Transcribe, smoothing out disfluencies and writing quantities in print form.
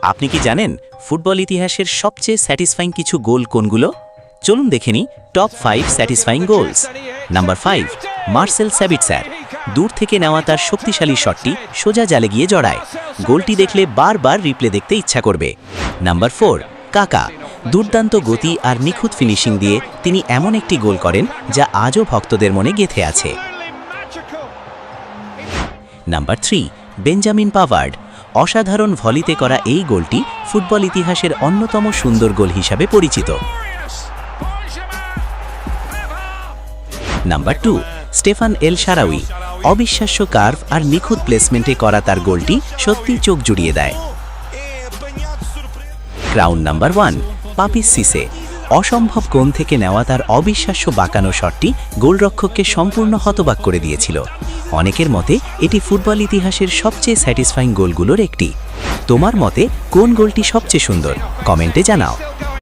আপনি কি জানেন ফুটবল ইতিহাসের সবচেয়ে স্যাটিসফাইং কিছু গোল কোনগুলো? চলুন দেখে নিই top 5 satisfying goals. Number 5, Marcel Sabitzer. দূর থেকে নেওয়া তার শক্তিশালী শটটি সোজা জালে গিয়ে জড়ায়। গোলটি দেখলে বারবার রিপ্লে দেখতে ইচ্ছা করবে। নাম্বার 4, কাকা। দুর্দান্ত গতি আর নিখুঁত ফিনিশিং দিয়ে তিনি এমন একটি গোল করেন যা আজও ভক্তদের মনে গেঁথে আছে। Number 3, Benjamin Pavard. অসাধারণ ভলিতে করা এই গোলটি ফুটবল ইতিহাসের অন্যতম সুন্দর গোল হিসাবে পরিচিত। নাম্বার 2, স্টেফান এল শারাউই। অবিশ্বাস্য কার্ভ আর নিখুঁত প্লেসমেন্টে করা তার গোলটি সত্যিই চোখ জুড়িয়ে দেয়। Crown number 1, Papiss Cisse. অসম্ভব কোণ থেকে নেওয়া তার অবিশ্বাস্য বাঁকানো শটটি গোলরক্ষককে সম্পূর্ণ হতবাক করে দিয়েছিল। অনেকের মতে এটি ফুটবল ইতিহাসের সবচেয়ে স্যাটিসফাইং গোলগুলোর একটি। তোমার মতে কোন গোলটি সবচেয়ে সুন্দর? কমেন্টে জানাও।